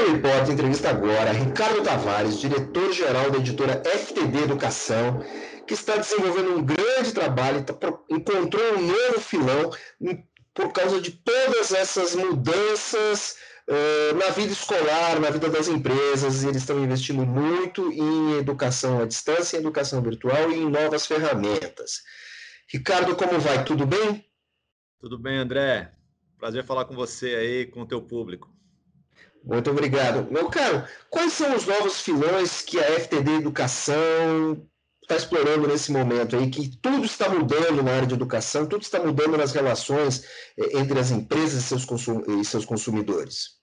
Repórter entrevista agora Ricardo Tavares, diretor-geral da editora FTD Educação, que está desenvolvendo um grande trabalho, encontrou um novo filão por causa de todas essas mudanças na vida escolar, na vida das empresas. Eles estão investindo muito em educação à distância, em educação virtual e em novas ferramentas. Ricardo, como vai? Tudo bem? Tudo bem, André? Prazer falar com você aí, com o teu público. Muito obrigado. Meu caro, quais são os novos filões que a FTD Educação está explorando nesse momento aí, que tudo está mudando na área de educação, tudo está mudando nas relações entre as empresas e seus consumidores?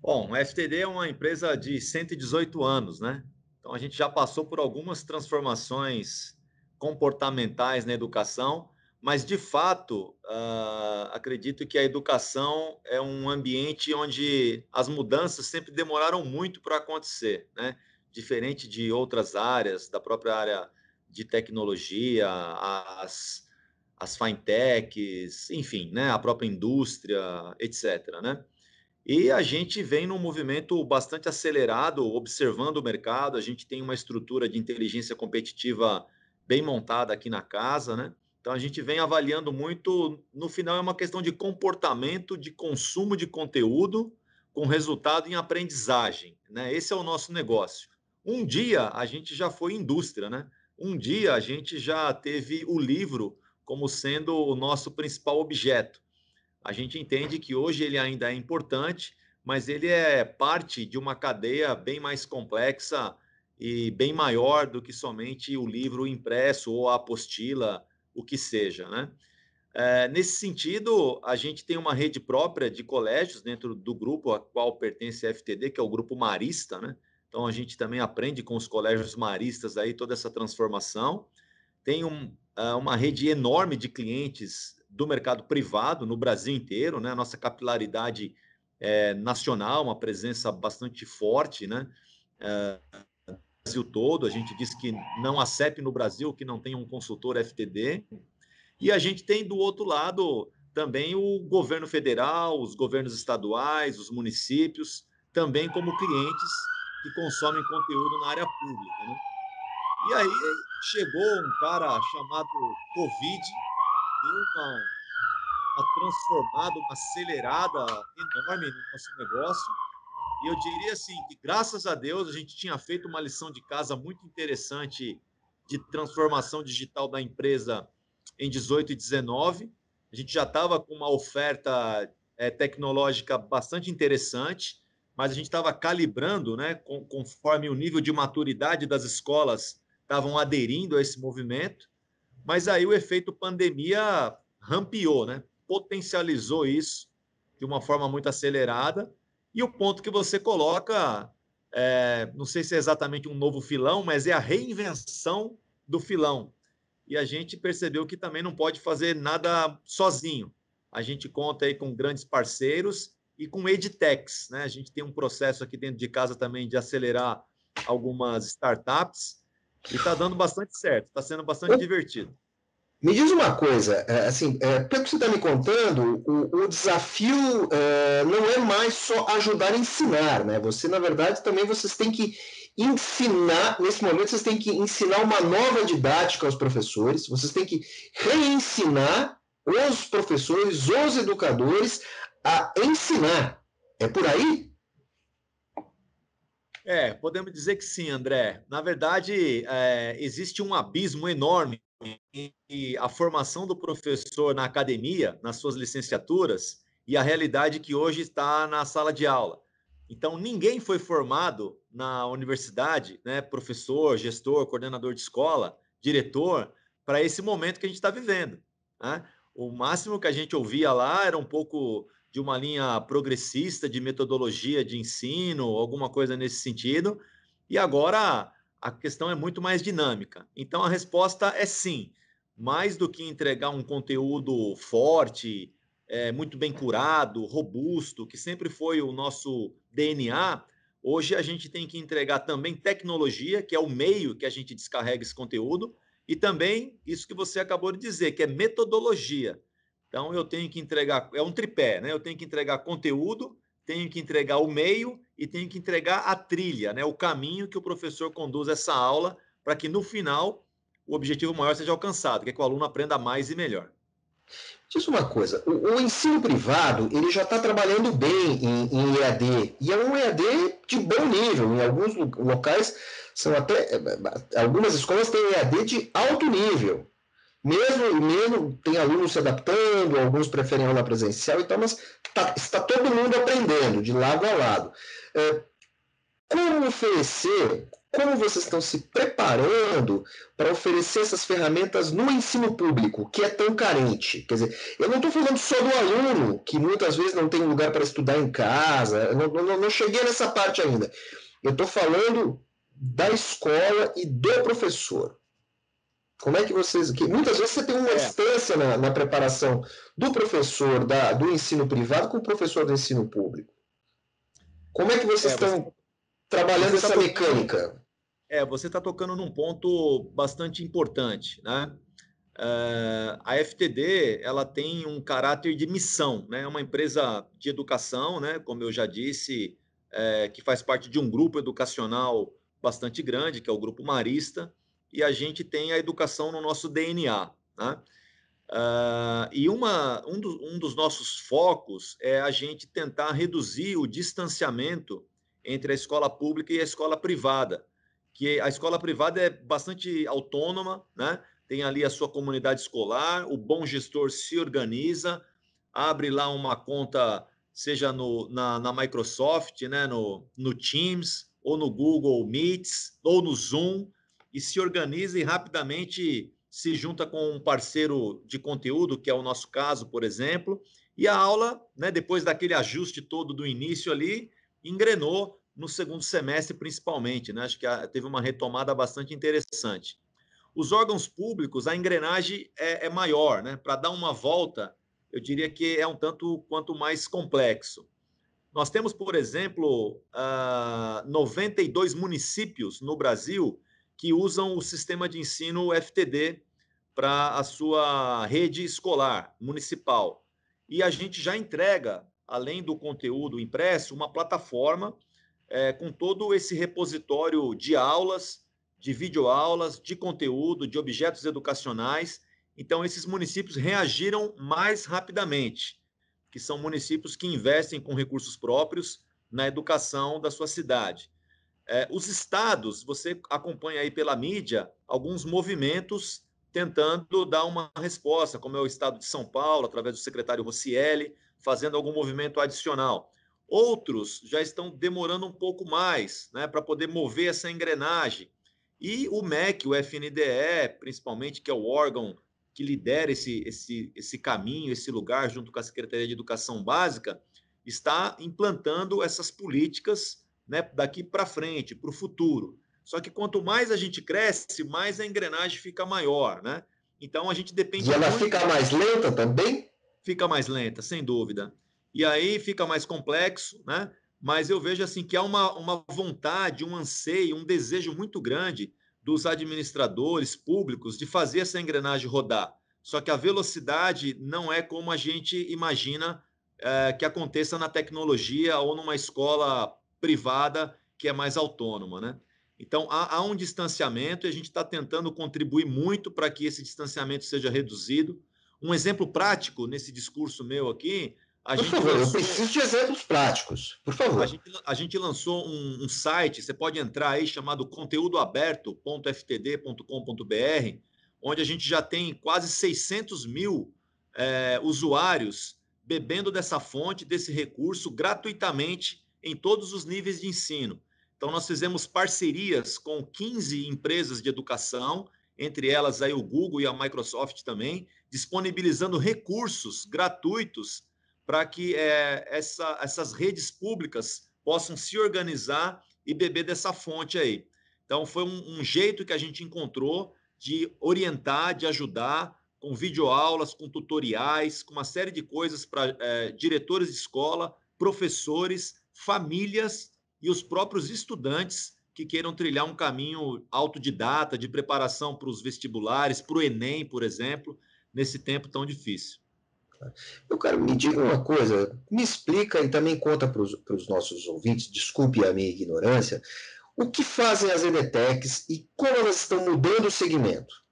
Bom, a FTD é uma empresa de 118 anos, né? Então a gente já passou por algumas transformações comportamentais na educação, mas de fato, acredito que a educação é um ambiente onde as mudanças sempre demoraram muito para acontecer, né? Diferente de outras áreas, da própria área de tecnologia, as fintechs, enfim, né? A própria indústria, etc., né? E a gente vem num movimento bastante acelerado, observando o mercado. A gente tem uma estrutura de inteligência competitiva bem montada aqui na casa, né? Então a gente vem avaliando muito. No final, é uma questão de comportamento, de consumo de conteúdo, com resultado em aprendizagem, né? Esse é o nosso negócio. Um dia a gente já foi indústria, né? Um dia a gente já teve o livro como sendo o nosso principal objeto. A gente entende que hoje ele ainda é importante, mas ele é parte de uma cadeia bem mais complexa e bem maior do que somente o livro impresso ou a apostila, o que seja, né? Nesse sentido, a gente tem uma rede própria de colégios dentro do grupo a qual pertence a FTD, que é o Grupo Marista, né? Então, a gente também aprende com os colégios maristas aí toda essa transformação. Tem uma rede enorme de clientes do mercado privado no Brasil inteiro, né? A nossa capilaridade é nacional, uma presença bastante forte, né? No Brasil todo, a gente diz que não há CEP no Brasil que não tenha um consultor FTD. E a gente tem do outro lado também o governo federal, os governos estaduais, os municípios, também como clientes que consomem conteúdo na área pública, né? E aí chegou um cara chamado Covid, deu uma transformada, uma acelerada enorme no nosso negócio. E eu diria assim que, graças a Deus, a gente tinha feito uma lição de casa muito interessante de transformação digital da empresa em 18 e 19. A gente já estava com uma oferta tecnológica bastante interessante, mas a gente estava calibrando, né, conforme o nível de maturidade das escolas estavam aderindo a esse movimento. Mas aí o efeito pandemia rampeou, né? Potencializou isso de uma forma muito acelerada. E o ponto que você coloca, não sei se é exatamente um novo filão, mas é a reinvenção do filão. E a gente percebeu que também não pode fazer nada sozinho. A gente conta aí com grandes parceiros e com edtechs, né? A gente tem um processo aqui dentro de casa também de acelerar algumas startups e está dando bastante certo, está sendo bastante divertido. Me diz uma coisa, assim, pelo que você está me contando, o desafio não é mais só ajudar a ensinar, né? Você, na verdade, também vocês têm que ensinar, nesse momento, vocês têm que ensinar uma nova didática aos professores, vocês têm que reensinar os professores, os educadores a ensinar. É por aí? Podemos dizer que sim, André. Na verdade, existe um abismo enorme entre a formação do professor na academia, nas suas licenciaturas, e a realidade que hoje está na sala de aula. Então, ninguém foi formado na universidade, né, professor, gestor, coordenador de escola, diretor, para esse momento que a gente está vivendo, né? O máximo que a gente ouvia lá era um pouco de uma linha progressista de metodologia de ensino, alguma coisa nesse sentido, e agora a questão é muito mais dinâmica. Então a resposta é sim. Mais do que entregar um conteúdo forte, muito bem curado, robusto, que sempre foi o nosso DNA, hoje a gente tem que entregar também tecnologia, que é o meio que a gente descarrega esse conteúdo, e também isso que você acabou de dizer, que é metodologia. Então eu tenho que entregar, é um tripé, né? Eu tenho que entregar conteúdo, tenho que entregar o meio e tenho que entregar a trilha, né, o caminho que o professor conduz essa aula, para que no final o objetivo maior seja alcançado, que é que o aluno aprenda mais e melhor. Diz uma coisa, o ensino privado ele já está trabalhando bem em EAD, e é um EAD de bom nível. Em alguns locais, são até algumas escolas têm EAD de alto nível. Mesmo tem alunos se adaptando, alguns preferem aula presencial e tal, mas está todo mundo aprendendo de lado a lado. Como oferecer, como vocês estão se preparando para oferecer essas ferramentas no ensino público, que é tão carente? Quer dizer, eu não estou falando só do aluno, que muitas vezes não tem lugar para estudar em casa, não cheguei nessa parte ainda. Eu estou falando da escola e do professor. Como é que vocês. Que muitas vezes você tem uma distância na preparação do professor do ensino privado com o professor do ensino público. Como é que vocês estão trabalhando essa mecânica? Você está tocando num ponto bastante importante, né? A FTD ela tem um caráter de missão, né? É uma empresa de educação, né? Como eu já disse, que faz parte de um grupo educacional bastante grande, que é o Grupo Marista, e a gente tem a educação no nosso DNA, né? E um dos nossos focos é a gente tentar reduzir o distanciamento entre a escola pública e a escola privada, que a escola privada é bastante autônoma, né? Tem ali a sua comunidade escolar, o bom gestor se organiza, abre lá uma conta, seja na Microsoft, né? no Teams, ou no Google Meets, ou no Zoom, e se organiza e rapidamente se junta com um parceiro de conteúdo, que é o nosso caso, por exemplo, e a aula, né, depois daquele ajuste todo do início ali, engrenou no segundo semestre, principalmente. Né? Acho que teve uma retomada bastante interessante. Os órgãos públicos, a engrenagem é maior, né? Para dar uma volta, eu diria que é um tanto quanto mais complexo. Nós temos, por exemplo, 92 municípios no Brasil que usam o sistema de ensino FTD para a sua rede escolar municipal. E a gente já entrega, além do conteúdo impresso, uma plataforma com todo esse repositório de aulas, de videoaulas, de conteúdo, de objetos educacionais. Então, esses municípios reagiram mais rapidamente, que são municípios que investem com recursos próprios na educação da sua cidade. Os estados, você acompanha aí pela mídia alguns movimentos tentando dar uma resposta, como é o estado de São Paulo, através do secretário Rocieli, fazendo algum movimento adicional. Outros já estão demorando um pouco mais, né, para poder mover essa engrenagem. E o MEC, o FNDE, principalmente, que é o órgão que lidera esse caminho, esse lugar, junto com a Secretaria de Educação Básica, está implantando essas políticas, né, daqui para frente, para o futuro. Só que quanto mais a gente cresce, mais a engrenagem fica maior, né? Então a gente depende E ela muito. fica mais lenta também? Fica mais lenta, sem dúvida. E aí fica mais complexo, né? Mas eu vejo assim que há uma vontade, um anseio, um desejo muito grande dos administradores públicos de fazer essa engrenagem rodar. Só que a velocidade não é como a gente imagina que aconteça na tecnologia ou numa escola privada que é mais autônoma, né? Então, há um distanciamento e a gente está tentando contribuir muito para que esse distanciamento seja reduzido. Um exemplo prático nesse discurso meu aqui, Por favor, eu preciso de exemplos práticos. Por favor. a gente lançou um site, você pode entrar aí, chamado conteúdoaberto.ftd.com.br, onde a gente já tem quase 600 mil usuários bebendo dessa fonte, desse recurso, gratuitamente em todos os níveis de ensino. Então, nós fizemos parcerias com 15 empresas de educação, entre elas aí o Google e a Microsoft também, disponibilizando recursos gratuitos para que essas redes públicas possam se organizar e beber dessa fonte aí. Então, foi um jeito que a gente encontrou de orientar, de ajudar, com videoaulas, com tutoriais, com uma série de coisas para diretores de escola, professores, famílias e os próprios estudantes que queiram trilhar um caminho autodidata de preparação para os vestibulares, para o Enem, por exemplo, nesse tempo tão difícil. Eu quero me diga uma coisa, me explica e também conta para os nossos ouvintes, desculpe a minha ignorância, o que fazem as EDTechs e como elas estão mudando o segmento?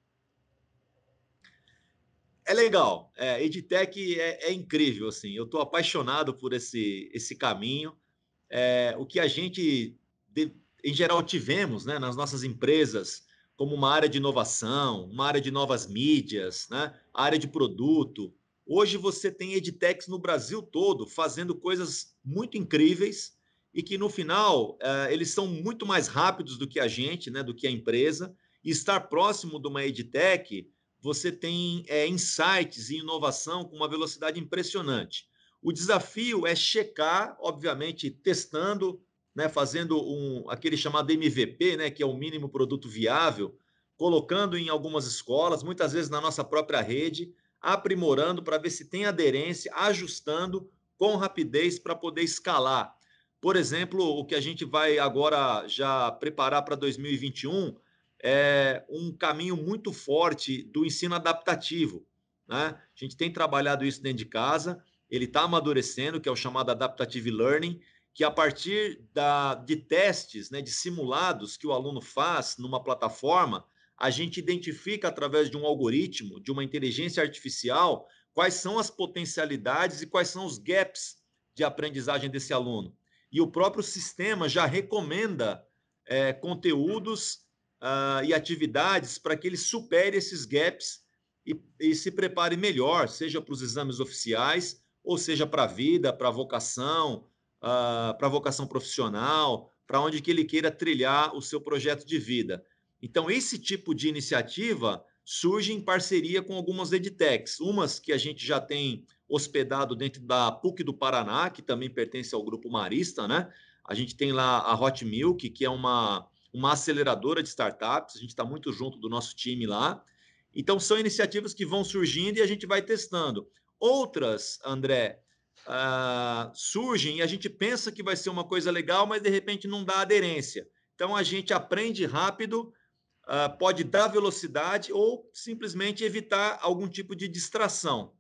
É legal, EdTech é incrível, assim, eu estou apaixonado por esse caminho. O que a gente, em geral, tivemos, né, nas nossas empresas, como uma área de inovação, uma área de novas mídias, né, área de produto. Hoje você tem edtechs no Brasil todo fazendo coisas muito incríveis e que, no final, eles são muito mais rápidos do que a gente, né, do que a empresa. E estar próximo de uma edtech, você tem insights e inovação com uma velocidade impressionante. O desafio é checar, obviamente, testando, né, fazendo aquele chamado MVP, né, que é o mínimo produto viável, colocando em algumas escolas, muitas vezes na nossa própria rede, aprimorando para ver se tem aderência, ajustando com rapidez para poder escalar. Por exemplo, o que a gente vai agora já preparar para 2021 é um caminho muito forte do ensino adaptativo, né? A gente tem trabalhado isso dentro de casa, ele está amadurecendo, que é o chamado Adaptative Learning, que a partir de testes, né, de simulados que o aluno faz numa plataforma, a gente identifica através de um algoritmo, de uma inteligência artificial, quais são as potencialidades e quais são os gaps de aprendizagem desse aluno. E o próprio sistema já recomenda conteúdos e atividades para que ele supere esses gaps e se prepare melhor, seja para os exames oficiais, ou seja para a vida, para a vocação, para a vocação profissional, para onde que ele queira trilhar o seu projeto de vida. Então, esse tipo de iniciativa surge em parceria com algumas edtechs, umas que a gente já tem hospedado dentro da PUC do Paraná, que também pertence ao Grupo Marista, né? A gente tem lá a Hot Milk, que é uma aceleradora de startups, a gente está muito junto do nosso time lá. Então, são iniciativas que vão surgindo e a gente vai testando. Outras, André, surgem e a gente pensa que vai ser uma coisa legal, mas de repente não dá aderência. Então, a gente aprende rápido, pode dar velocidade ou simplesmente evitar algum tipo de distração.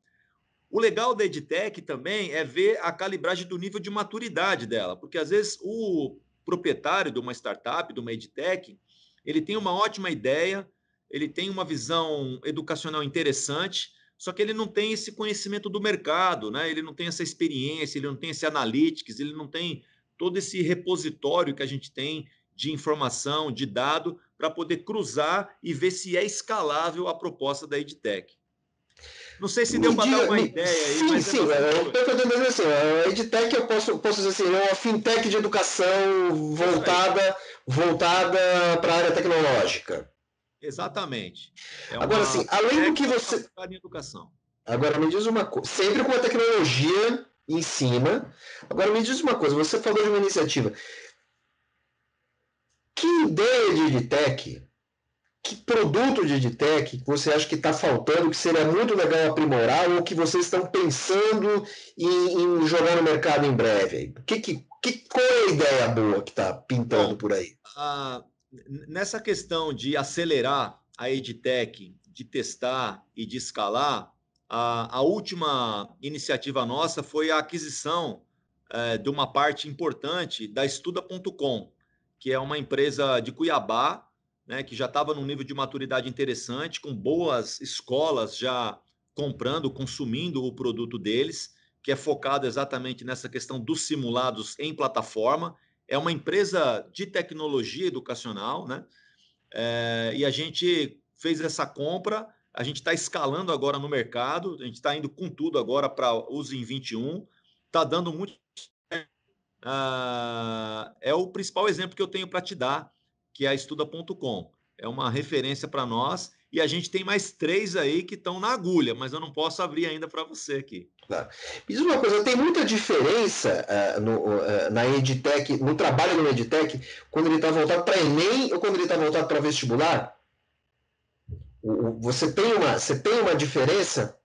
O legal da EdTech também é ver a calibragem do nível de maturidade dela, porque às vezes o proprietário de uma startup, de uma EdTech, ele tem uma ótima ideia, ele tem uma visão educacional interessante, só que ele não tem esse conhecimento do mercado, né? Ele não tem essa experiência, ele não tem esse analytics, ele não tem todo esse repositório que a gente tem de informação, de dado, para poder cruzar e ver se é escalável a proposta da EdTech. Não sei se deu Me para dar diga, uma ideia aí, sim, mas é sim, bastante eu coisa. estou entendendo assim, a EdTech eu posso dizer assim, é uma fintech de educação Isso aí, voltada para a área tecnológica. exatamente. É Agora, uma assim, além do fintech que você. aplicada em educação. Agora, me diz uma coisa, sempre com a tecnologia em cima. Agora, me diz uma coisa, você falou de uma iniciativa. Que ideia de EdTech, que produto de EdTech que você acha que está faltando, que seria muito legal aprimorar ou que vocês estão pensando em jogar no mercado em breve? Qual é a ideia boa que está pintando Bom, por aí? a, nessa questão de acelerar a EdTech, de testar e de escalar, a última iniciativa nossa foi a aquisição de uma parte importante da Estuda.com, que é uma empresa de Cuiabá, né, que já estava num nível de maturidade interessante, com boas escolas já comprando, consumindo o produto deles, que é focado exatamente nessa questão dos simulados em plataforma. É uma empresa de tecnologia educacional, né? E a gente fez essa compra, a gente está escalando agora no mercado, a gente está indo com tudo agora para uso em 21, está dando muito. É o principal exemplo que eu tenho para te dar, que é a Estuda.com. É uma referência para nós e a gente tem mais 3 aí que estão na agulha, mas eu não posso abrir ainda para você aqui. Claro. Me diz uma coisa, tem muita diferença na EdTech, no trabalho no EdTech, quando ele está voltado para Enem ou quando ele está voltado para vestibular? Você tem uma diferença?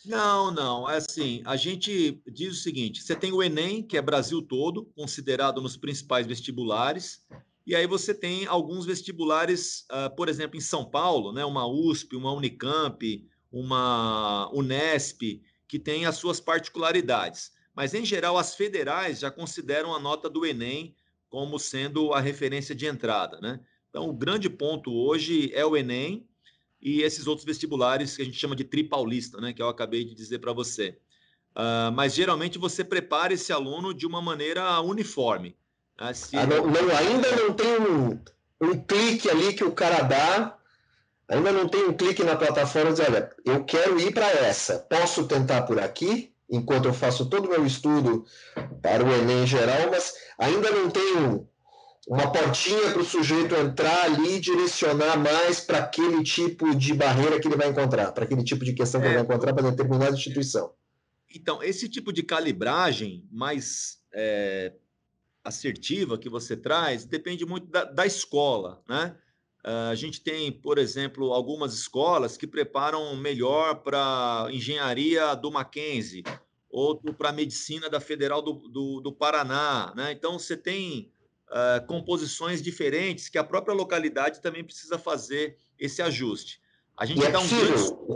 Não, não. É assim, a gente diz o seguinte: você tem o Enem, que é Brasil todo, considerado nos principais vestibulares, e aí você tem alguns vestibulares, por exemplo, em São Paulo, né, uma USP, uma Unicamp, uma Unesp, que tem as suas particularidades. Mas, em geral, as federais já consideram a nota do Enem como sendo a referência de entrada, né? Então, o grande ponto hoje é o Enem e esses outros vestibulares que a gente chama de tripaulista, né? Que eu acabei de dizer para você. Mas, geralmente, você prepara esse aluno de uma maneira uniforme. Ainda não tem um clique ali que o cara dá, ainda não tem um clique na plataforma e diz, olha, eu quero ir para essa, posso tentar por aqui, enquanto eu faço todo o meu estudo para o Enem geral, mas ainda não tem uma portinha para o sujeito entrar ali e direcionar mais para aquele tipo de barreira que ele vai encontrar, para aquele tipo de questão que ele vai encontrar para determinada instituição. Então, esse tipo de calibragem mais assertiva que você traz depende muito da escola, né? A gente tem, por exemplo, algumas escolas que preparam melhor para engenharia do Mackenzie, outro para medicina da Federal do Paraná, né? Então, você tem composições diferentes que a própria localidade também precisa fazer esse ajuste. A E gente é dá um grande... possível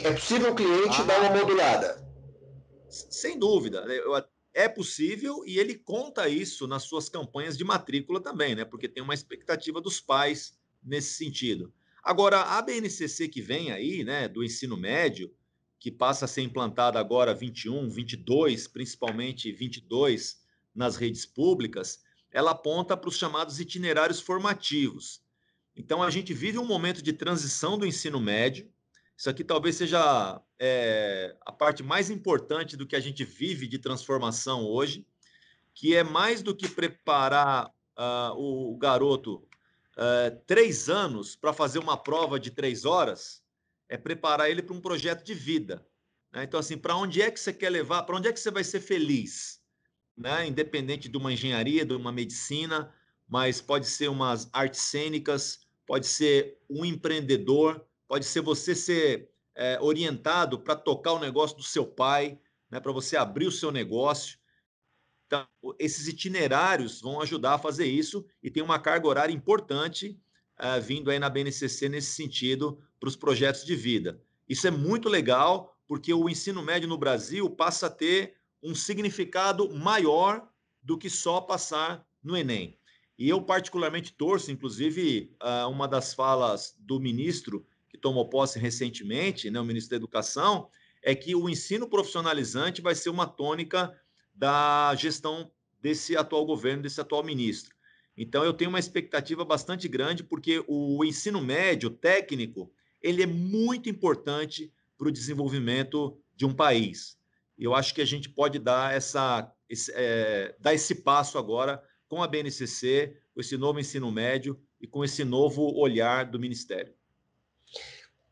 é possível o cliente dar uma modulada. Sem dúvida, é possível e ele conta isso nas suas campanhas de matrícula também, né? Porque tem uma expectativa dos pais nesse sentido. Agora, a BNCC que vem aí, né, do ensino médio, que passa a ser implantada agora 21, 22, principalmente 22 nas redes públicas, ela aponta para os chamados itinerários formativos. Então, a gente vive um momento de transição do ensino médio. Isso aqui talvez seja a parte mais importante do que a gente vive de transformação hoje, que é mais do que preparar o garoto 3 anos para fazer uma prova de 3 horas, é preparar ele para um projeto de vida. Né? Então, assim, para onde é que você quer levar? Para onde é que você vai ser feliz? Né? Independente de uma engenharia, de uma medicina, mas pode ser umas artes cênicas, pode ser um empreendedor, pode ser você ser orientado para tocar o negócio do seu pai, né? Para você abrir o seu negócio. Então, esses itinerários vão ajudar a fazer isso e tem uma carga horária importante vindo aí na BNCC nesse sentido para os projetos de vida. Isso é muito legal porque o ensino médio no Brasil passa a ter um significado maior do que só passar no Enem. E eu particularmente torço, inclusive, uma das falas do ministro que tomou posse recentemente, né, o ministro da Educação, é que o ensino profissionalizante vai ser uma tônica da gestão desse atual governo, desse atual ministro. Então, eu tenho uma expectativa bastante grande, porque o ensino médio técnico ele é muito importante para o desenvolvimento de um país. E eu acho que a gente pode dar dar esse passo agora com a BNCC, com esse novo ensino médio e com esse novo olhar do Ministério.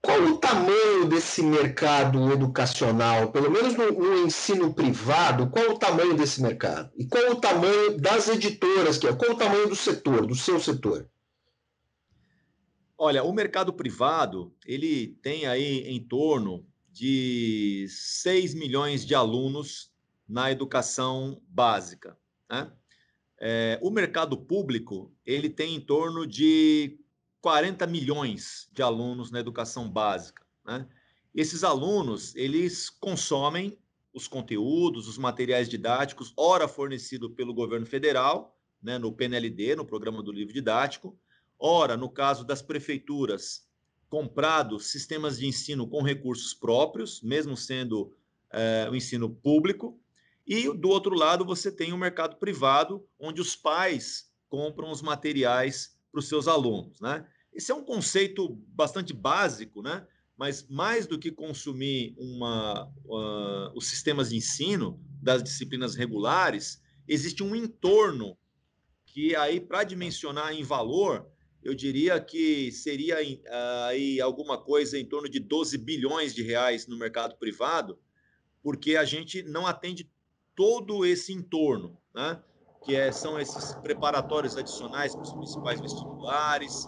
Qual o tamanho desse mercado educacional, pelo menos no ensino privado, qual o tamanho desse mercado? E qual o tamanho das editoras, qual o tamanho do setor, do seu setor? Olha, o mercado privado, ele tem aí em torno de 6 milhões de alunos na educação básica, né? O mercado público, ele tem em torno de 40 milhões de alunos na educação básica, né? Esses alunos, eles consomem os conteúdos, os materiais didáticos, ora fornecido pelo governo federal, né, no PNLD, no Programa do Livro Didático, ora, no caso das prefeituras, comprados sistemas de ensino com recursos próprios, mesmo sendo o ensino público, e do outro lado você tem o mercado privado, onde os pais compram os materiais para os seus alunos, né? Esse é um conceito bastante básico, né? Mas mais do que consumir os sistemas de ensino das disciplinas regulares, existe um entorno que aí, para dimensionar em valor, eu diria que seria aí alguma coisa em torno de 12 bilhões de reais no mercado privado, porque a gente não atende todo esse entorno, né? São esses preparatórios adicionais para os principais vestibulares.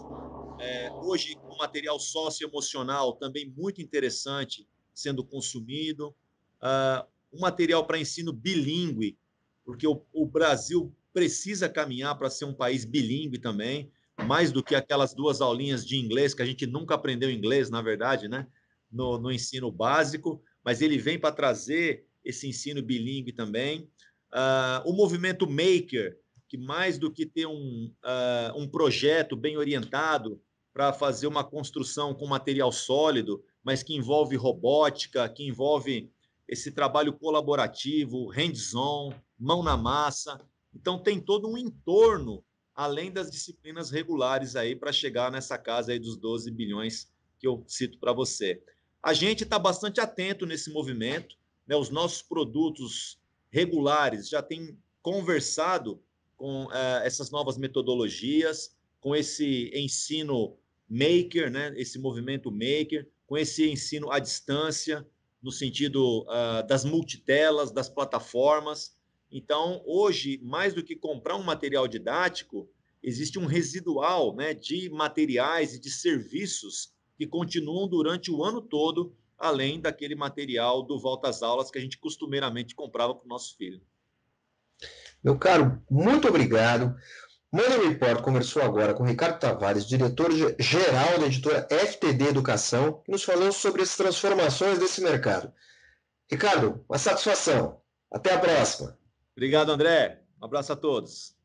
Hoje, o material socioemocional também muito interessante sendo consumido. O material para ensino bilíngue, porque o Brasil precisa caminhar para ser um país bilíngue também, mais do que aquelas 2 aulinhas de inglês, que a gente nunca aprendeu inglês, na verdade, né? No ensino básico. mas ele vem para trazer esse ensino bilíngue também. O movimento Maker, que mais do que ter um projeto bem orientado para fazer uma construção com material sólido, mas que envolve robótica, que envolve esse trabalho colaborativo, hands-on, mão na massa. Então, tem todo um entorno, além das disciplinas regulares aí, para chegar nessa casa aí dos 12 bilhões que eu cito para você. A gente está bastante atento nesse movimento, né? Os nossos produtos regulares já têm conversado com essas novas metodologias, com esse ensino maker, né? Esse movimento maker, com esse ensino à distância, no sentido das multitelas, das plataformas. Então, hoje, mais do que comprar um material didático, existe um residual, né, de materiais e de serviços que continuam durante o ano todo, além daquele material do volta às aulas que a gente costumeiramente comprava para o nosso filho. Meu caro, muito obrigado. Money Report conversou agora com Ricardo Tavares, diretor-geral da editora FTD Educação, que nos falou sobre as transformações desse mercado. Ricardo, uma satisfação. Até a próxima. Obrigado, André. Um abraço a todos.